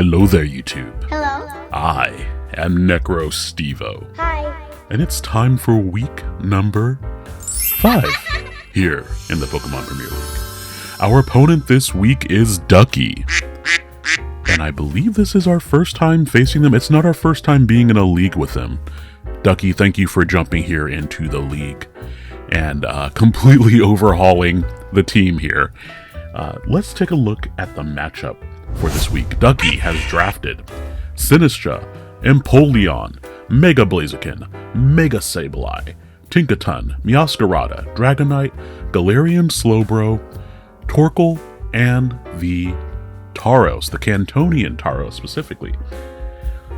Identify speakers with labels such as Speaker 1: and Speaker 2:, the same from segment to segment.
Speaker 1: Hello there, YouTube.
Speaker 2: Hello.
Speaker 1: I am Necrostevo.
Speaker 2: Hi.
Speaker 1: And it's time for week number 5 here in the Pokemon Premier League. Our opponent this week is Ducky. And I believe this is our first time facing them. It's not our first time being in a league with them. Ducky, thank you for jumping here into the league and completely overhauling the team here. Let's take a look at the matchup for this week. Ducky has drafted Sinistra, Empoleon, Mega Blaziken, Mega Sableye, Tinkaton, Meowscarada, Dragonite, Galarian Slowbro, Torkoal, and the Tauros, the Cantonian Tauros specifically.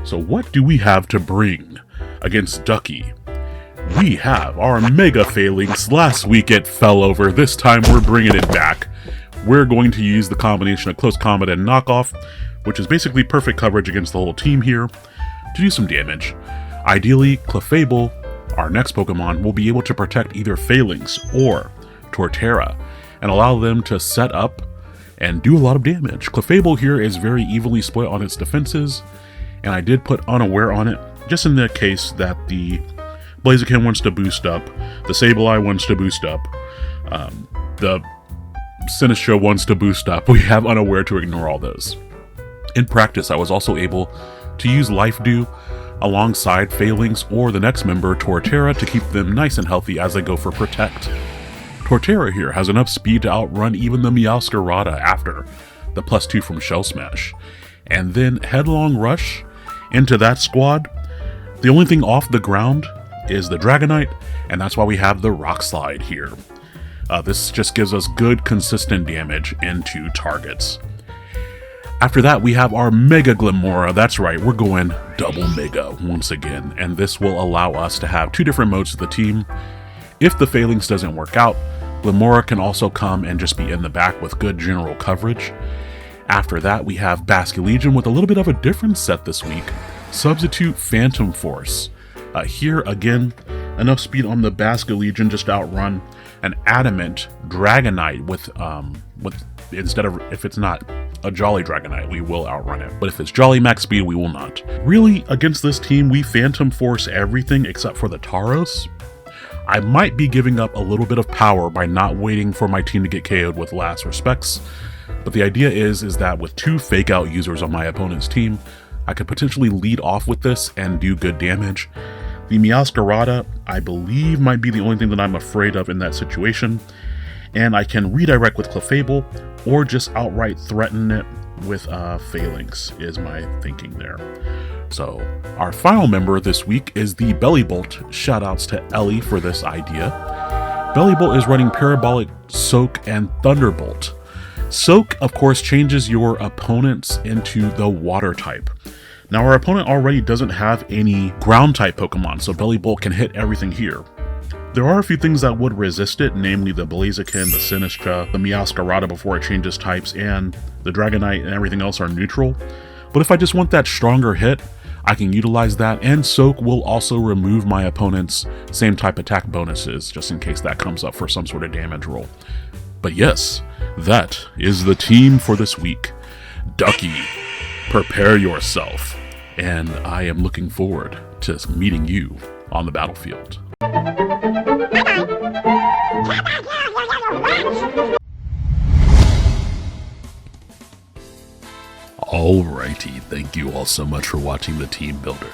Speaker 1: So what do we have to bring against Ducky? We have our Mega Phalanx. Last week it fell over. This time we're bringing it back. We're going to use the combination of Close Combat and Knockoff, which is basically perfect coverage against the whole team here, to do some damage. Ideally, Clefable, our next Pokemon, will be able to protect either Phalanx or Torterra, and allow them to set up and do a lot of damage. Clefable here is very evenly split on its defenses, and I did put Unaware on it, just in the case that the Blaziken wants to boost up, the Sableye wants to boost up, the Sinistra wants to boost up. We have Unaware to ignore all those. In practice, I was also able to use Life Dew alongside Phalanx or the next member, Torterra, to keep them nice and healthy as they go for Protect. Torterra here has enough speed to outrun even the Meowscarada after the +2 from Shell Smash. And then Headlong Rush into that squad. The only thing off the ground is the Dragonite, and that's why we have the Rock Slide here. This just gives us good, consistent damage into targets. After that, we have our Mega Glimmora. That's right, we're going double Mega once again, and this will allow us to have 2 different modes of the team. If the Phalanx doesn't work out, Glimmora can also come and just be in the back with good general coverage. After that, we have Basculegion with a little bit of a different set this week. Substitute Phantom Force. Here, again, enough speed on the Basculegion just to outrun an Adamant Dragonite with instead of, if it's not a Jolly Dragonite, we will outrun it. But if it's Jolly max speed, we will not. Really, against this team, we Phantom Force everything except for the Tauros. I might be giving up a little bit of power by not waiting for my team to get KO'd with Last Respects, but the idea is that with 2 Fake Out users on my opponent's team, I could potentially lead off with this and do good damage. The Meowscarada, I believe, might be the only thing that I'm afraid of in that situation, and I can redirect with Clefable, or just outright threaten it with Phalanx, is my thinking there. So, our final member this week is the Bellibolt. Shoutouts to Ellie for this idea. Bellibolt is running Parabolic, Soak, and Thunderbolt. Soak, of course, changes your opponents into the Water type. Now, our opponent already doesn't have any Ground-type Pokemon, so Bellibolt can hit everything here. There are a few things that would resist it, namely the Blaziken, the Sinistra, the Meowscarada before it changes types, and the Dragonite and everything else are neutral. But if I just want that stronger hit, I can utilize that, and Soak will also remove my opponent's same type attack bonuses, just in case that comes up for some sort of damage roll. But yes, that is the team for this week. Ducky, prepare yourself, and I am looking forward to meeting you on the battlefield. Alrighty, thank you all so much for watching the Team Builder.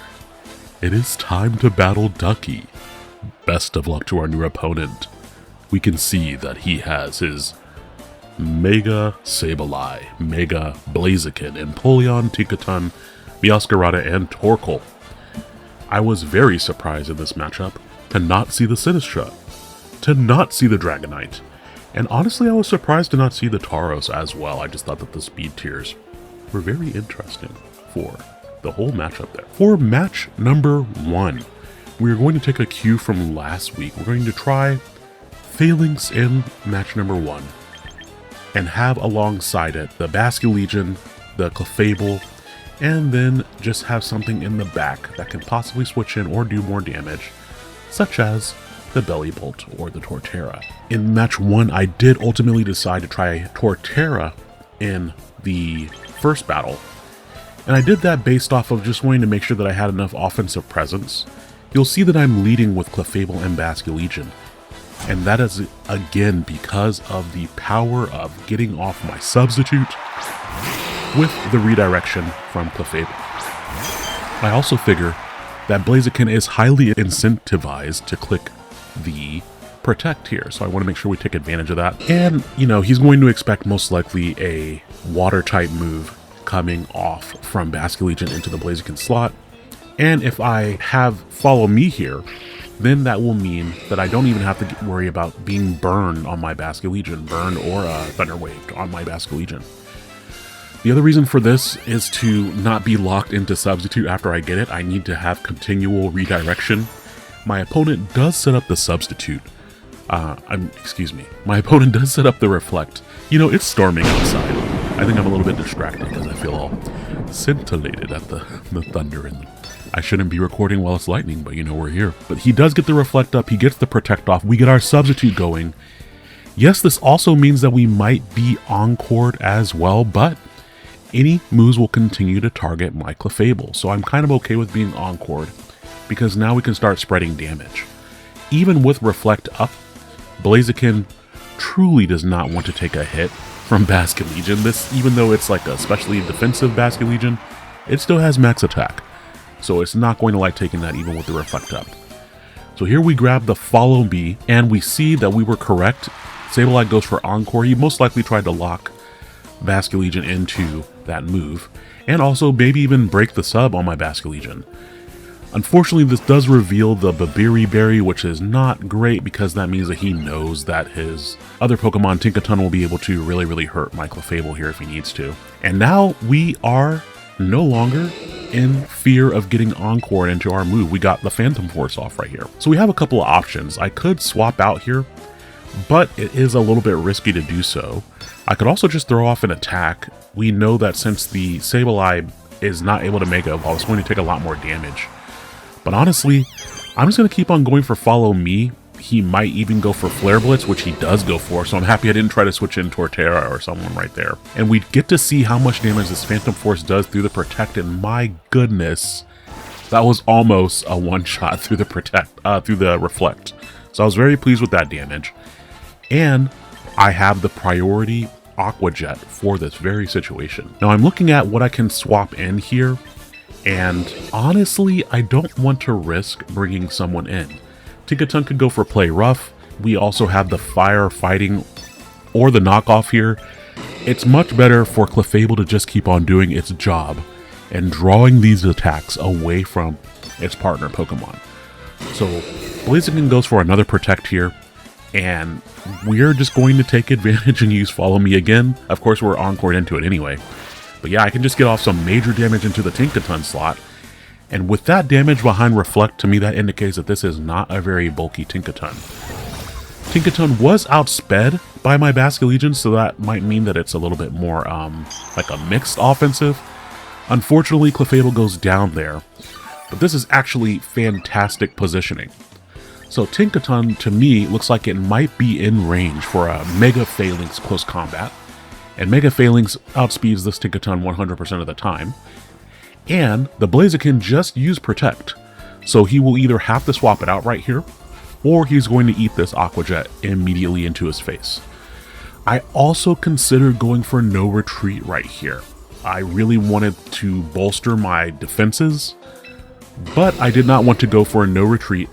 Speaker 1: It is time to battle Ducky. Best of luck to our new opponent. We can see that he has his Mega Sableye, Mega Blaziken, Empoleon, Tinkaton, Meowscarada, and Torkoal. I was very surprised in this matchup to not see the Sinistra, to not see the Dragonite, and honestly I was surprised to not see the Tauros as well. I just thought that the speed tiers were very interesting for the whole matchup there. For match number 1, we're going to take a cue from last week. We're going to try Phalanx in match number 1. And have alongside it the Basculegion, the Clefable, and then just have something in the back that can possibly switch in or do more damage, such as the Bellibolt or the Torterra. In match 1, I did ultimately decide to try Torterra in the first battle, And I did that based off of just wanting to make sure that I had enough offensive presence. You'll see that I'm leading with Clefable and Basculegion. And that is, again, because of the power of getting off my substitute with the redirection from Clefable. I also figure that Blaziken is highly incentivized to click the protect here, so I want to make sure we take advantage of that. And, you know, he's going to expect most likely a water type move coming off from Basculegion into the Blaziken slot. And if I have Follow Me here, then that will mean that I don't even have to worry about being burned on my Basculegion, burned or Thunder Waved on my Basculegion. The other reason for this is to not be locked into substitute after I get it. I need to have continual redirection. My opponent does set up the substitute. My opponent does set up the reflect. You know, it's storming outside. I think I'm a little bit distracted because I feel all scintillated at the thunder, and I shouldn't be recording while it's lightning, but you know, we're here. But he does get the reflect up, he gets the protect off, we get our substitute going. Yes, this also means that we might be encored as well, but any moves will continue to target my Clefable, so I'm kind of okay with being encored, because now we can start spreading damage. Even with reflect up, Blaziken truly does not want to take a hit from Basculegion. This, even though it's like a especially defensive Basculegion, it still has max attack. So it's not going to like taking that even with the reflect up. So here we grab the Follow Me, and we see that we were correct. Sableye goes for Encore. He most likely tried to lock Basculegion into that move, and also maybe even break the sub on my Basculegion. Unfortunately, this does reveal the Babiri Berry, which is not great because that means that he knows that his other Pokemon, Tinkaton, will be able to really hurt my Clefable here if he needs to. And now we are no longer in fear of getting encored into our move. We got the Phantom Force off right here. So we have a couple of options. I could swap out here, but it is a little bit risky to do so. I could also just throw off an attack. We know that since the Sableye is not able to Mega Evolve, it's going to take a lot more damage. But honestly, I'm just going to keep on going for Follow Me. He might even go for Flare Blitz, which he does go for, so I'm happy I didn't try to switch in Torterra or someone right there. And we get to see how much damage this Phantom Force does through the Protect, and my goodness, that was almost a one-shot through the Reflect. So I was very pleased with that damage. And I have the priority Aqua Jet for this very situation. Now I'm looking at what I can swap in here, and honestly, I don't want to risk bringing someone in. Tinkaton could go for Play Rough. We also have the Fire Fighting or the Knockoff here. It's much better for Clefable to just keep on doing its job and drawing these attacks away from its partner Pokemon. So Blaziken goes for another Protect here, and we're just going to take advantage and use Follow Me again. Of course, we're encored into it anyway. But yeah, I can just get off some major damage into the Tinkaton slot. And with that damage behind Reflect, to me that indicates that this is not a very bulky Tinkaton. Tinkaton was outsped by my Basculegion, so that might mean that it's a little bit more like a mixed offensive. Unfortunately, Clefable goes down there. But this is actually fantastic positioning. So Tinkaton, to me, looks like it might be in range for a Mega Phalanx close combat. And Mega Phalanx outspeeds this Tinkaton 100% of the time. And the Blaziken just used Protect. So he will either have to swap it out right here, or he's going to eat this Aqua Jet immediately into his face. I also considered going for No Retreat right here. I really wanted to bolster my defenses, but I did not want to go for a No Retreat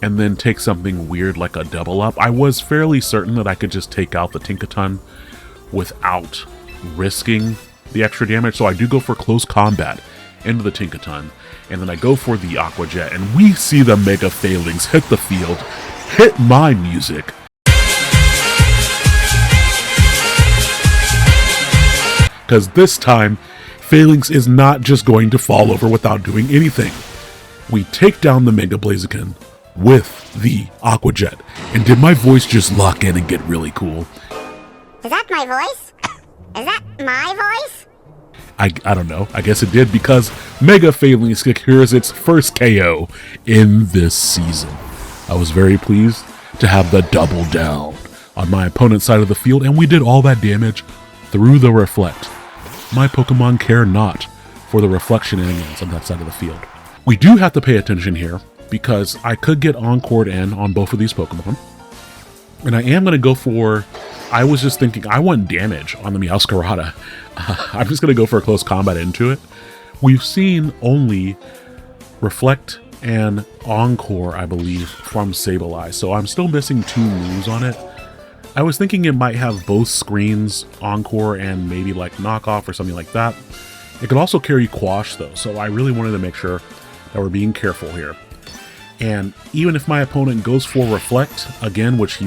Speaker 1: and then take something weird like a double up. I was fairly certain that I could just take out the Tinkaton without risking the extra damage, so I do go for close combat into the Tinkaton, and then I go for the Aqua Jet, and we see the Mega Phalanx hit the field, hit my music. Because this time, Phalanx is not just going to fall over without doing anything. We take down the Mega Blaziken with the Aqua Jet, and did my voice just lock in and get really cool?
Speaker 2: Is that my voice? Is that my voice?
Speaker 1: I don't know. I guess it did, because Mega Phalanx secures its first KO in this season. I was very pleased to have the double down on my opponent's side of the field, and we did all that damage through the Reflect. My Pokemon care not for the reflection enemies on that side of the field. We do have to pay attention here because I could get Encored in on both of these Pokemon. And I am going to go for, I was just thinking, I want damage on the Meowscarada. I'm just going to go for a close combat into it. We've seen only Reflect and Encore, I believe, from Sableye, so I'm still missing 2 moves on it. I was thinking it might have both screens, Encore and maybe like Knockoff or something like that. It could also carry Quash though, so I really wanted to make sure that we're being careful here. And even if my opponent goes for Reflect, again, which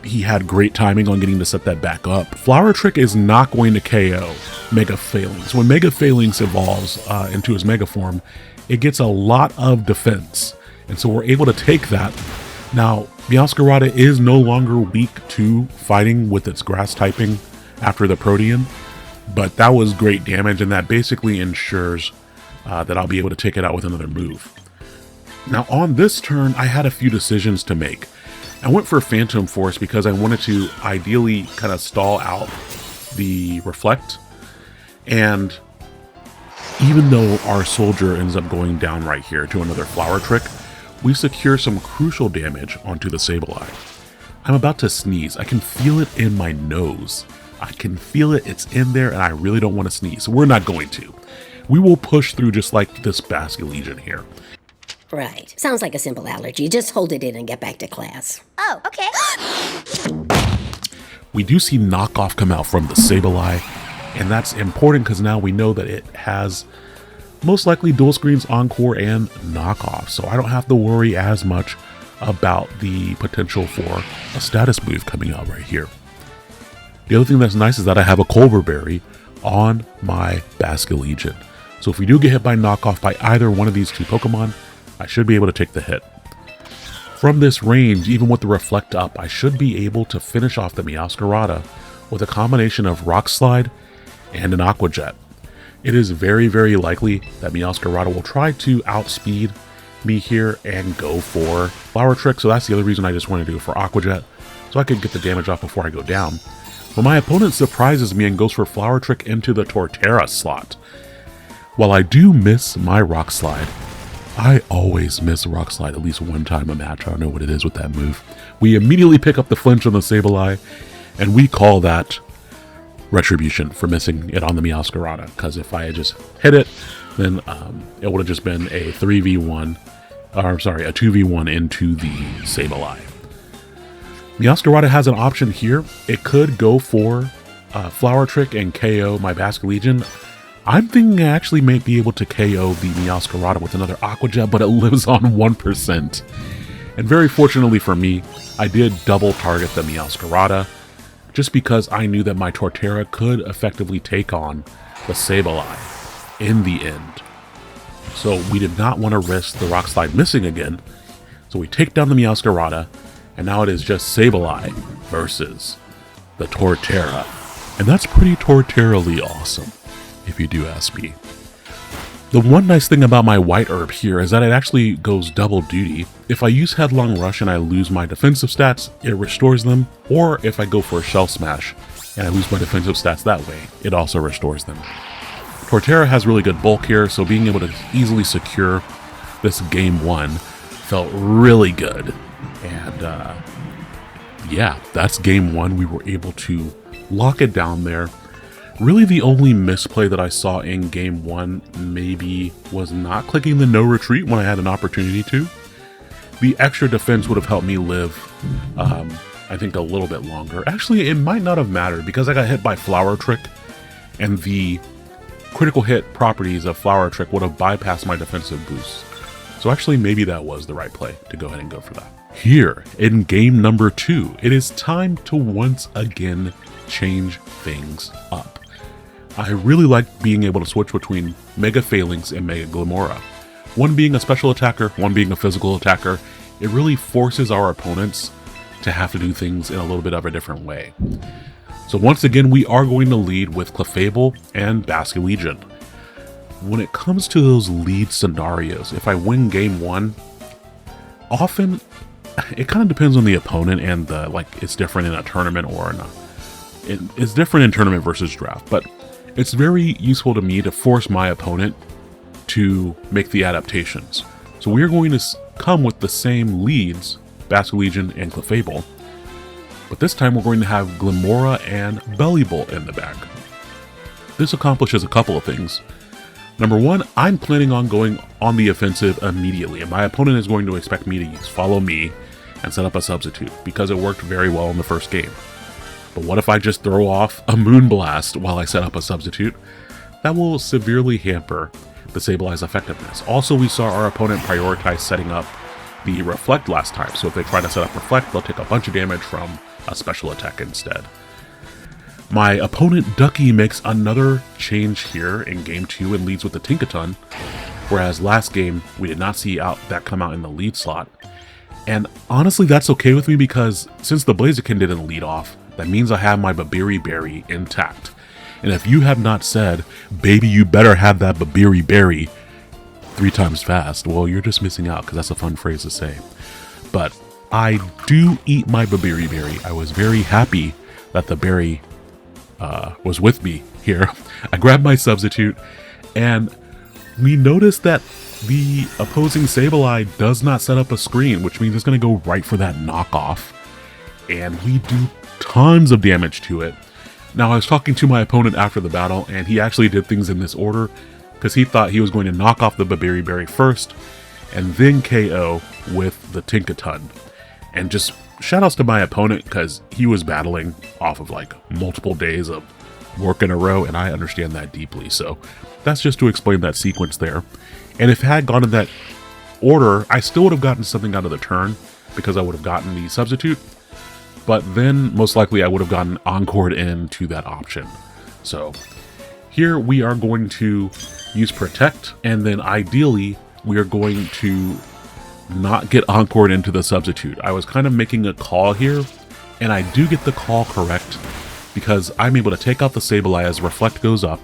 Speaker 1: he had great timing on getting to set that back up, Flower Trick is not going to KO Mega Phalanx. When Mega Phalanx evolves into his Mega form, it gets a lot of defense, and so we're able to take that. Now, Meowscarada is no longer weak to fighting with its grass typing after the Protean, but that was great damage, and that basically ensures that I'll be able to take it out with another move. Now, on this turn, I had a few decisions to make. I went for Phantom Force because I wanted to ideally kind of stall out the Reflect, and even though our soldier ends up going down right here to another Flower Trick, we secure some crucial damage onto the Sableye. I'm about to sneeze. I can feel it in my nose. I can feel it. It's in there, and I really don't want to sneeze. So we're not going to. We will push through just like this Basculegion here.
Speaker 3: Right. Sounds like a simple allergy. Just hold it in and get back to class.
Speaker 2: Oh, okay.
Speaker 1: We do see Knockoff come out from the Sableye, and that's important because now we know that it has most likely dual screens, Encore, and Knockoff, so I don't have to worry as much about the potential for a status move coming out right here. The other thing that's nice is that I have a Culver Berry on my Basculegion, so if we do get hit by Knockoff by either one of these 2 Pokemon, I should be able to take the hit. From this range, even with the Reflect up, I should be able to finish off the Meowscarada with a combination of Rock Slide and an Aqua Jet. It is very, very likely that Meowscarada will try to outspeed me here and go for Flower Trick, so that's the other reason I just wanted to go for Aqua Jet, so I could get the damage off before I go down. But my opponent surprises me and goes for Flower Trick into the Torterra slot. While I do miss my Rock Slide, I always miss Rock Slide at least one time a match. I don't know what it is with that move. We immediately pick up the flinch on the Sableye, and we call that retribution for missing it on the Meowscarada, because if I had just hit it, then it would have just been a 3v1, or I'm sorry, a 2v1 into the Sableye. Meowscarada has an option here. It could go for Flower Trick and KO my Basculegion. I'm thinking I actually may be able to KO the Meowscarada with another Aqua Jet, but it lives on 1%. And very fortunately for me, I did double target the Meowscarada, just because I knew that my Torterra could effectively take on the Sableye in the end. So we did not want to risk the Rock Slide missing again, so we take down the Meowscarada, and now it is just Sableye versus the Torterra. And that's pretty Torterra-ly awesome, if you do ask me. The one nice thing about my White Herb here is that it actually goes double duty. If I use Headlong Rush and I lose my defensive stats, it restores them, or if I go for a Shell Smash and I lose my defensive stats that way, it also restores them. Torterra has really good bulk here, so being able to easily secure this game 1 felt really good. And yeah, that's game 1. We were able to lock it down there. Really, the only misplay that I saw in game 1 maybe was not clicking the no retreat when I had an opportunity to. The extra defense would have helped me live, I think, a little bit longer. Actually, it might not have mattered because I got hit by Flower Trick, and the critical hit properties of Flower Trick would have bypassed my defensive boost. So actually, maybe that was the right play to go ahead and go for that. Here, in game number 2, it is time to once again change things up. I really like being able to switch between Mega Phalanx and Mega Glamora. One being a special attacker, one being a physical attacker. It really forces our opponents to have to do things in a little bit of a different way. So once again, we are going to lead with Clefable and Basculegion. When it comes to those lead scenarios, if I win game 1, often it kind of depends on the opponent and it's different in a tournament or it's different in tournament versus draft, but it's very useful to me to force my opponent to make the adaptations. So we're going to come with the same leads, Basculegion and Clefable, but this time we're going to have Glimora and Bellybolt in the back. This accomplishes a couple of things. Number one, I'm planning on going on the offensive immediately, and my opponent is going to expect me to use Follow Me and set up a substitute, because it worked very well in the first game. But what if I just throw off a Moonblast while I set up a substitute? That will severely hamper the Sableye's effectiveness. Also, we saw our opponent prioritize setting up the Reflect last time, so if they try to set up Reflect, they'll take a bunch of damage from a special attack instead. My opponent Ducky makes another change here in Game 2 and leads with the Tinkaton, whereas last game we did not see that come out in the lead slot. And honestly, that's okay with me, because since the Blaziken didn't lead off, that means I have my Babiri Berry intact. And if you have not said, baby, you better have that Babiri Berry 3 times fast, well, you're just missing out, because that's a fun phrase to say. But I do eat my Babiri Berry. I was very happy that the berry was with me here. I grabbed my substitute, and we noticed that the opposing Sableye does not set up a screen, which means it's going to go right for that knockoff. And we do tons of damage to it. Now, I was talking to my opponent after the battle, and he actually did things in this order, because he thought he was going to knock off the Babiri Berry first, and then KO with the Tinkaton. And just shoutouts to my opponent, because he was battling off of like multiple days of work in a row, and I understand that deeply. So that's just to explain that sequence there. And if it had gone in that order, I still would have gotten something out of the turn, because I would have gotten the substitute. But then, most likely, I would have gotten Encored into that option. So, here we are going to use Protect, and then ideally, we are going to not get Encored into the substitute. I was kind of making a call here, and I do get the call correct, because I'm able to take out the Sableye as Reflect goes up,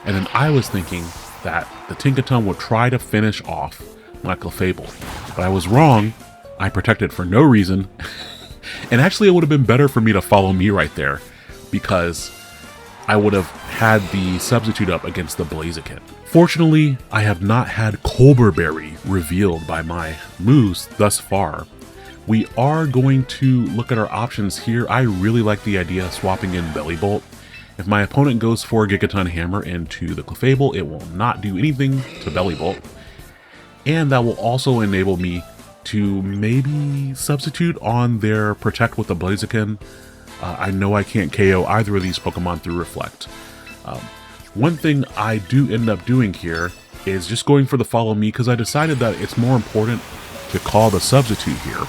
Speaker 1: and then I was thinking that the Tinkaton would try to finish off my Clefable. But I was wrong. I protected for no reason. And actually, it would have been better for me to Follow Me right there, because I would have had the substitute up against the Blaziken. Fortunately, I have not had Colbur Berry revealed by my moves thus far. We are going to look at our options here. I really like the idea of swapping in Bellybolt. If my opponent goes for Gigaton Hammer into the Clefable, it will not do anything to Bellybolt. And that will also enable me to maybe substitute on their Protect with the Blaziken. I know I can't KO either of these Pokemon through Reflect. One thing I do end up doing here is just going for the Follow Me, because I decided that it's more important to call the substitute here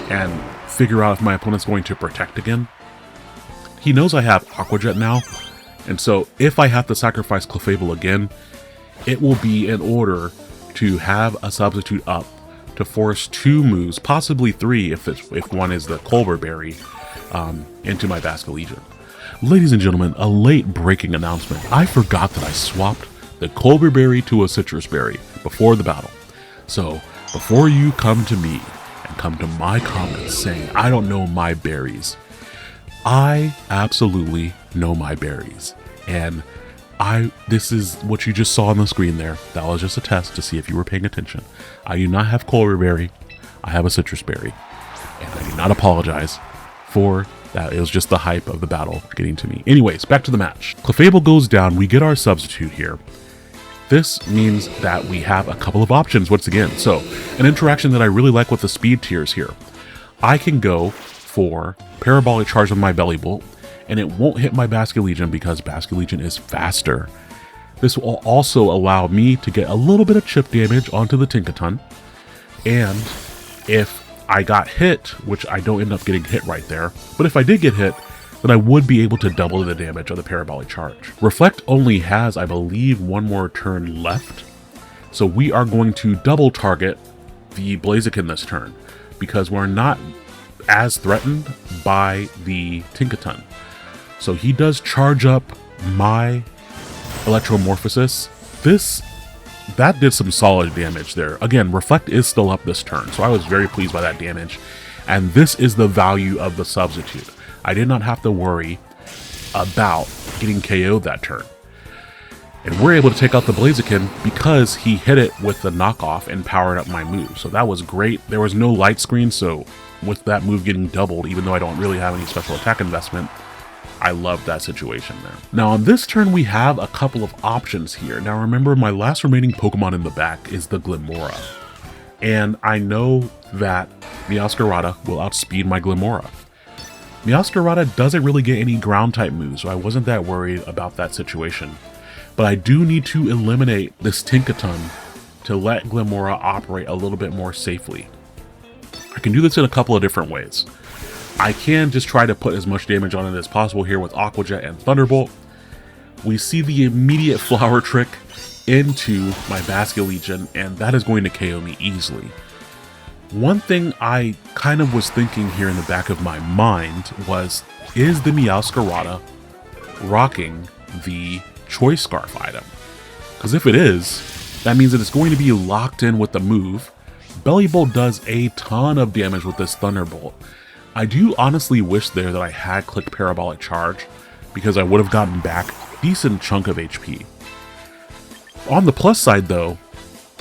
Speaker 1: and figure out if my opponent's going to Protect again. He knows I have Aqua Jet now, and so if I have to sacrifice Clefable again, it will be in order to have a substitute up to force 2 moves, possibly 3 if one is the Colbur Berry, into my Basculegion. Ladies and gentlemen, a late breaking announcement. I forgot that I swapped the Colbur Berry to a Citrus Berry before the battle. So, before you come to me and come to my comments saying I don't know my berries, I absolutely know my berries. And this is what you just saw on the screen there. That was just a test to see if you were paying attention. I do not have Colbur Berry. I have a Citrus Berry. And I do not apologize for that. It was just the hype of the battle getting to me. Anyways, back to the match. Clefable goes down. We get our substitute here. This means that we have a couple of options once again. So, an interaction that I really like with the speed tiers here. I can go for Parabolic Charge with my Bellybolt, and it won't hit my Basculegion because Basculegion is faster. This will also allow me to get a little bit of chip damage onto the Tinkaton, and if I got hit, which I don't end up getting hit right there, but if I did get hit, then I would be able to double the damage of the Parabolic Charge. Reflect only has, I believe, 1 more turn left, so we are going to double target the Blaziken this turn, because we're not as threatened by the Tinkaton. So he does charge up my Electromorphosis. That did some solid damage there. Again, Reflect is still up this turn, so I was very pleased by that damage. And this is the value of the substitute. I did not have to worry about getting KO'd that turn. And we're able to take out the Blaziken because he hit it with the knockoff and powered up my move. So that was great. There was no light screen, so with that move getting doubled, even though I don't really have any special attack investment, I loved that situation there. Now on this turn, we have a couple of options here. Now remember, my last remaining Pokemon in the back is the Glimmora. And I know that Meowscarada will outspeed my Glimmora. Meowscarada doesn't really get any ground type moves, so I wasn't that worried about that situation. But I do need to eliminate this Tinkaton to let Glimmora operate a little bit more safely. I can do this in a couple of different ways. I can just try to put as much damage on it as possible here with Aqua Jet and Thunderbolt. We see the immediate Flower Trick into my Basculegion, and that is going to KO me easily. One thing I kind of was thinking here in the back of my mind was, is the Meowscarada rocking the Choice Scarf item? Because if it is, that means that it's going to be locked in with the move. Bellibolt does a ton of damage with this Thunderbolt. I do honestly wish there that I had clicked Parabolic Charge, because I would have gotten back a decent chunk of HP. On the plus side though,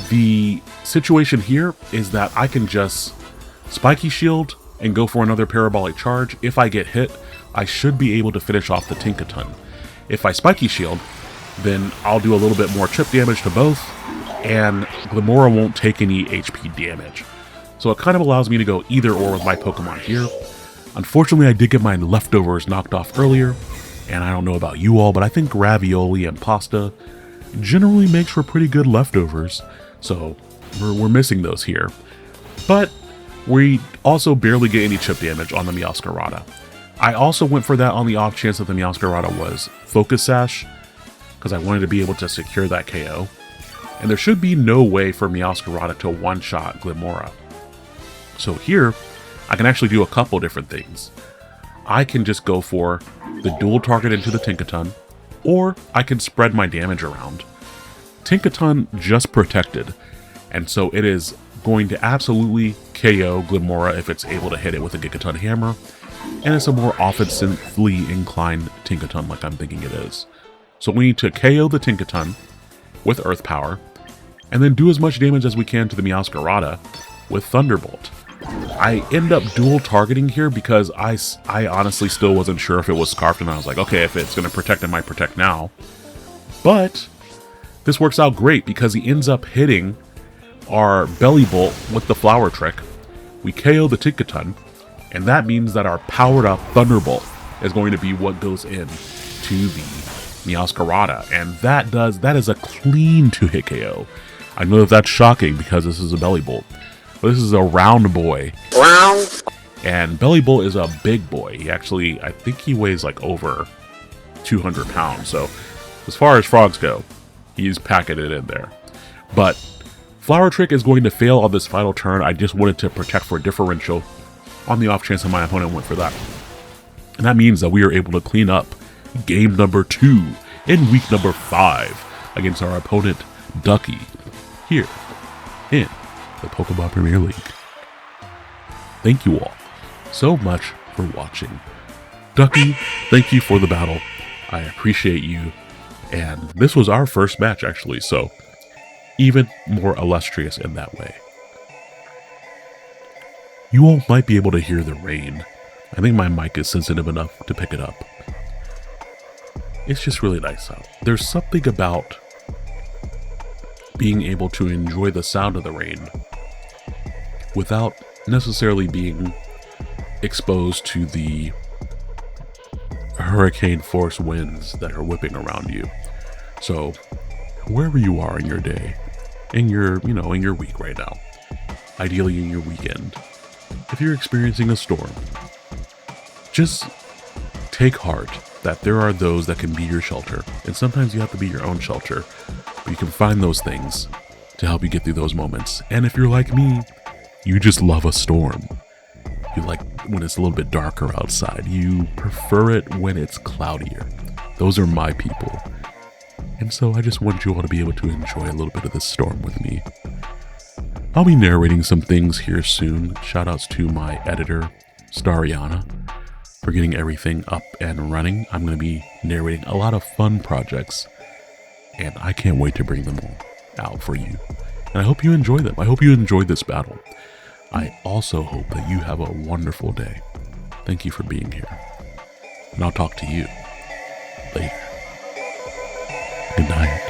Speaker 1: the situation here is that I can just Spiky Shield and go for another Parabolic Charge. If I get hit, I should be able to finish off the Tinkaton. If I Spiky Shield, then I'll do a little bit more chip damage to both, and Glimmora won't take any HP damage. So it kind of allows me to go either or with my Pokemon here. Unfortunately, I did get my leftovers knocked off earlier, and I don't know about you all, but I think ravioli and pasta generally makes for pretty good leftovers, so we're missing those here. But we also barely get any chip damage on the Meowscarada. I also went for that on the off chance that the Meowscarada was Focus Sash, because I wanted to be able to secure that KO. And there should be no way for Meowscarada to one-shot Glimmora. So here, I can actually do a couple different things. I can just go for the dual target into the Tinkaton, or I can spread my damage around. Tinkaton just protected, and so it is going to absolutely KO Glimmora if it's able to hit it with a Gigaton Hammer, and it's a more offensively inclined Tinkaton like I'm thinking it is. So we need to KO the Tinkaton with Earth Power, and then do as much damage as we can to the Meowscarada with Thunderbolt. I end up dual targeting here because I honestly still wasn't sure if it was Scarfed, and I was like, okay, if it's going to protect, it might protect now. But this works out great because he ends up hitting our Bellibolt with the Flower Trick. We KO the Tinkaton, and that means that our powered up Thunderbolt is going to be what goes in to the Meowscarada, and that is a clean 2-hit KO. I know that that's shocking because this is a Bellibolt, but this is a round boy.
Speaker 2: Round.
Speaker 1: And Bellibolt is a big boy. He actually, I think he weighs like over 200 pounds. So as far as frogs go, he's packing it in there. But Flower Trick is going to fail on this final turn. I just wanted to protect for a differential on the off chance that my opponent went for that. And that means that we are able to clean up game number 2 in week number 5 against our opponent Ducky here in the Pokemon Premier League. Thank you all so much for watching. Ducky, thank you for the battle. I appreciate you. And this was our first match actually, so even more illustrious in that way. You all might be able to hear the rain. I think my mic is sensitive enough to pick it up. It's just really nice out. There's something about being able to enjoy the sound of the rain without necessarily being exposed to the hurricane force winds that are whipping around you. So wherever you are in your day, in your week right now, ideally in your weekend, if you're experiencing a storm, just take heart that there are those that can be your shelter, and sometimes you have to be your own shelter, but you can find those things to help you get through those moments. And if you're like me, you just love a storm. You like when it's a little bit darker outside. You prefer it when it's cloudier. Those are my people. And so I just want you all to be able to enjoy a little bit of this storm with me. I'll be narrating some things here soon. Shoutouts to my editor, Stariana. for getting everything up and running. I'm going to be narrating a lot of fun projects, and I can't wait to bring them all out for you. And I hope you enjoy them. I hope you enjoyed this battle. I also hope that you have a wonderful day. Thank you for being here. And I'll talk to you later. Good night.